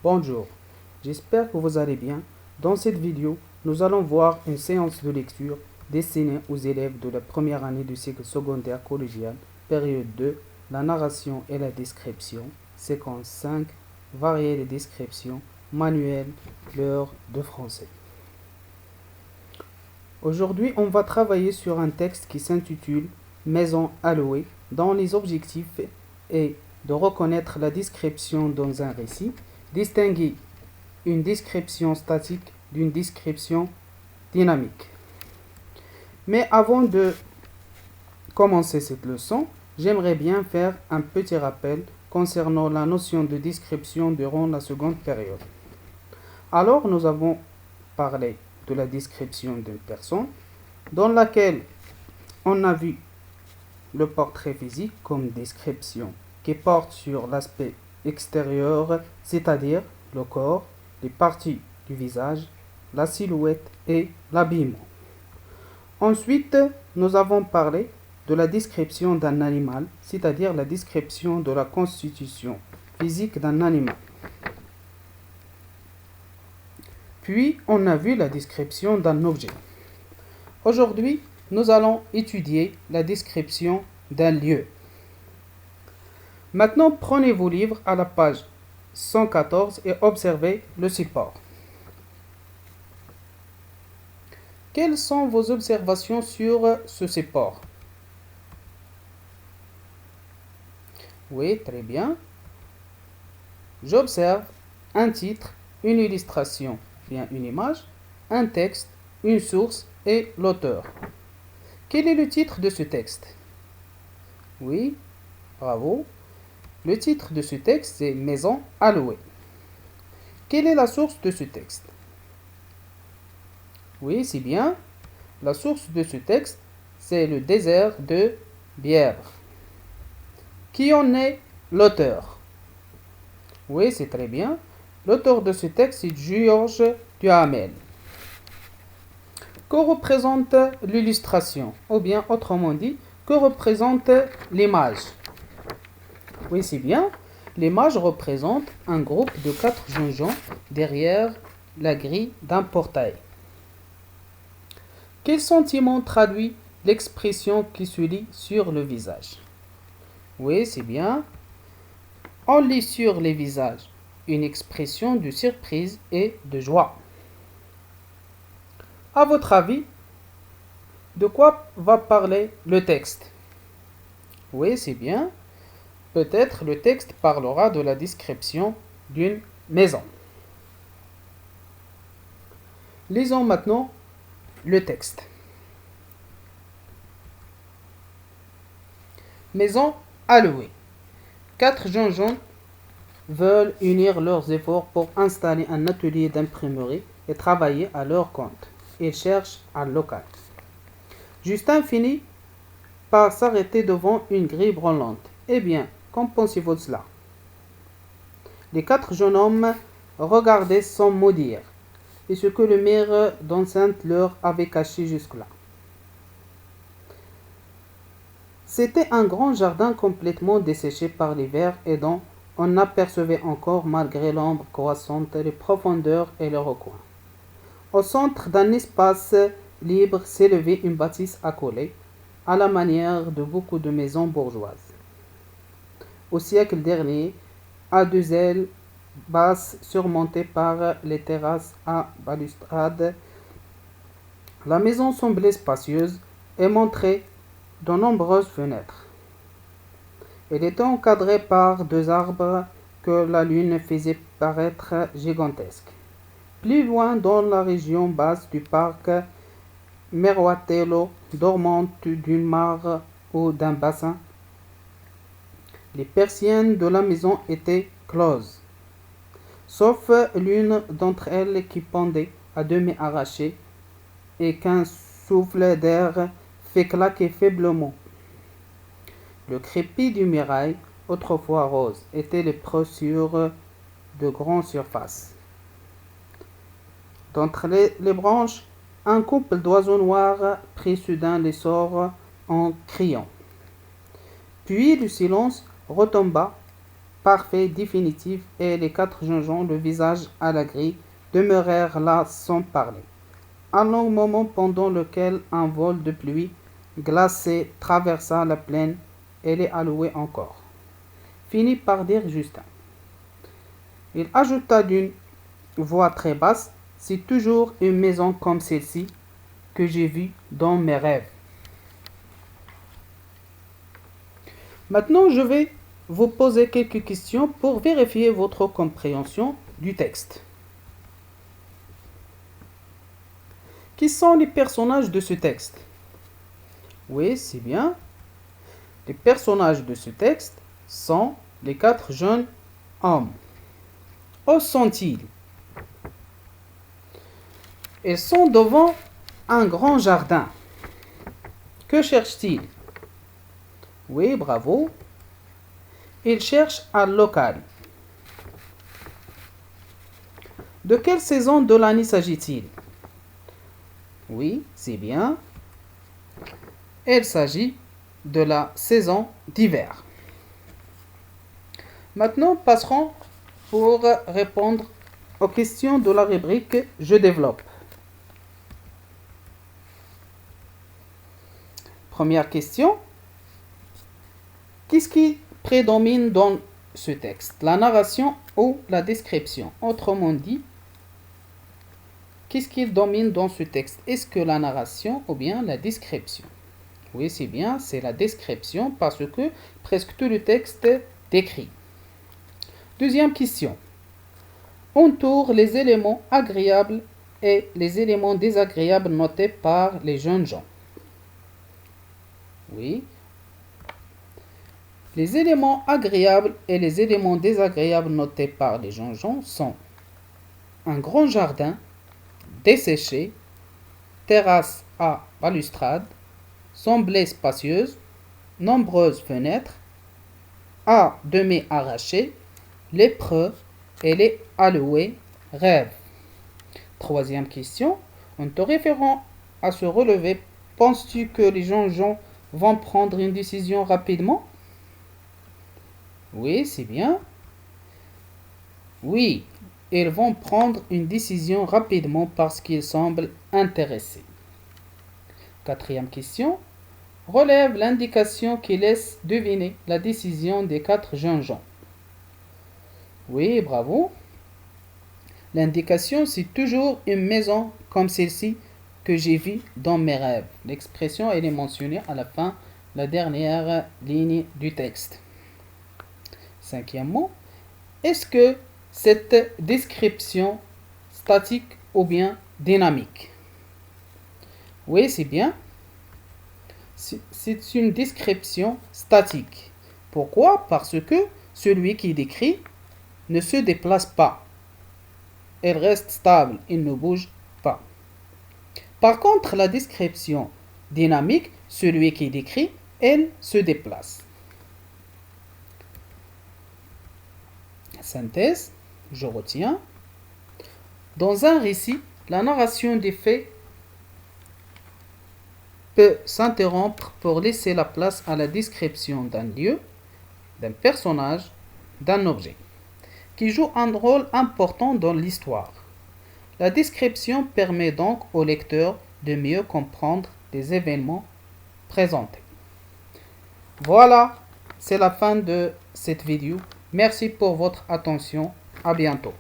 Bonjour, j'espère que vous allez bien. Dans cette vidéo, nous allons voir une séance de lecture destinée aux élèves de la première année du cycle secondaire collégial, période 2, la narration et la description, séquence 5, varier les descriptions, manuel, l'heure de français. Aujourd'hui, on va travailler sur un texte qui s'intitule Maison à louer, dont les objectifs est de reconnaître la description dans un récit, distinguer une description statique d'une description dynamique. Mais avant de commencer cette leçon, j'aimerais bien faire un petit rappel concernant la notion de description durant la seconde période. Alors, nous avons parlé de la description d'une personne, dans laquelle on a vu le portrait physique comme description qui porte sur l'aspect extérieur, c'est-à-dire le corps, les parties du visage, la silhouette et l'habillement. Ensuite, nous avons parlé de la description d'un animal, c'est-à-dire la description de la constitution physique d'un animal. Puis, on a vu la description d'un objet. Aujourd'hui, nous allons étudier la description d'un lieu. Maintenant, prenez vos livres à la page 114 et observez le support. Quelles sont vos observations sur ce support? Oui, très bien. J'observe un titre, une illustration, bien une image, un texte, une source et l'auteur. Quel est le titre de ce texte? Oui, bravo. Le titre de ce texte est Maison à louer. Quelle est la source de ce texte? Oui, c'est bien. La source de ce texte, c'est le désert de Bièvre. Qui en est l'auteur? Oui, c'est très bien. L'auteur de ce texte est Georges Duhamel. Que représente l'illustration? Ou bien, autrement dit, que représente l'image? Oui, c'est bien. L'image représente un groupe de 4 jeunes gens derrière la grille d'un portail. Quel sentiment traduit l'expression qui se lit sur le visage? Oui, c'est bien. On lit sur les visages une expression de surprise et de joie. À votre avis, de quoi va parler le texte? Oui, c'est bien. Peut-être le texte parlera de la description d'une maison. Lisons maintenant le texte. Maison à louer. 4 jeunes gens veulent unir leurs efforts pour installer un atelier d'imprimerie et travailler à leur compte. Ils cherchent un local. Justin finit par s'arrêter devant une grille branlante. Eh bien, qu'en pensez-vous de cela? Les 4 jeunes hommes regardaient sans mot dire, et ce que le maire d'enceinte leur avait caché jusque-là. C'était un grand jardin complètement desséché par l'hiver et dont on apercevait encore, malgré l'ombre croissante, les profondeurs et les recoins. Au centre d'un espace libre s'élevait une bâtisse accolée, à la manière de beaucoup de maisons bourgeoises. Au siècle dernier, à 2 ailes basses surmontées par les terrasses à balustrade, la maison semblait spacieuse et montrait de nombreuses fenêtres. Elle était encadrée par 2 arbres que la lune faisait paraître gigantesques. Plus loin dans la région basse du parc, Meroatello, dormante d'une mare ou d'un bassin, les persiennes de la maison étaient closes, sauf l'une d'entre elles qui pendait à demi arrachée et qu'un souffle d'air fait claquer faiblement. Le crépi du mirail, autrefois rose, était les sur de grandes surfaces. D'entre les branches, un couple d'oiseaux noirs prit soudain l'essor en criant. Puis le silence retomba parfait, définitif, et les 4 jeunes gens, le visage à la grille, demeurèrent là sans parler. Un long moment pendant lequel un vol de pluie glacée traversa la plaine et les allouait encore. Finit par dire Justin. Il ajouta d'une voix très basse, c'est toujours une maison comme celle-ci que j'ai vue dans mes rêves. Maintenant, je vais vous poser quelques questions pour vérifier votre compréhension du texte. Qui sont les personnages de ce texte? Oui, c'est bien. Les personnages de ce texte sont les 4 jeunes hommes. Où sont-ils? Ils sont devant un grand jardin. Que cherchent-ils? Oui, bravo. Ils cherchent un local. De quelle saison de l'année s'agit-il? Oui, c'est bien. Il s'agit de la saison d'hiver. Maintenant, passerons pour répondre aux questions de la rubrique « Je développe ». Première question. Qu'est-ce qui prédomine dans ce texte? La narration ou la description? Autrement dit, qu'est-ce qui domine dans ce texte? Est-ce que la narration ou bien la description? Oui, c'est bien, c'est la description parce que presque tout le texte est décrit. Deuxième question. Entoure les éléments agréables et les éléments désagréables notés par les jeunes gens. Oui. Les éléments agréables et les éléments désagréables notés par les jeunes gens sont un grand jardin desséché, terrasse à balustrade, semblée spacieuse, nombreuses fenêtres, à demi arrachées, les preux et les alloués rêvent. Troisième question. En te référant à ce relevé, penses-tu que les jeunes gens vont prendre une décision rapidement? Oui, c'est bien. Oui, ils vont prendre une décision rapidement parce qu'ils semblent intéressés. Quatrième question. Relève l'indication qui laisse deviner la décision des 4 jeunes gens. Oui, bravo. L'indication, c'est toujours une maison comme celle-ci que j'ai vue dans mes rêves. L'expression, elle est mentionnée à la fin, la dernière ligne du texte. Cinquièmement, est-ce que cette description statique ou bien dynamique? Oui, c'est bien. C'est une description statique. Pourquoi? Parce que celui qui décrit ne se déplace pas. Il reste stable, il ne bouge pas. Par contre, la description dynamique, celui qui décrit, elle se déplace. Synthèse, je retiens. Dans un récit, la narration des faits peut s'interrompre pour laisser la place à la description d'un lieu, d'un personnage, d'un objet, qui joue un rôle important dans l'histoire. La description permet donc au lecteur de mieux comprendre les événements présentés. Voilà, c'est la fin de cette vidéo. Merci pour votre attention. À bientôt.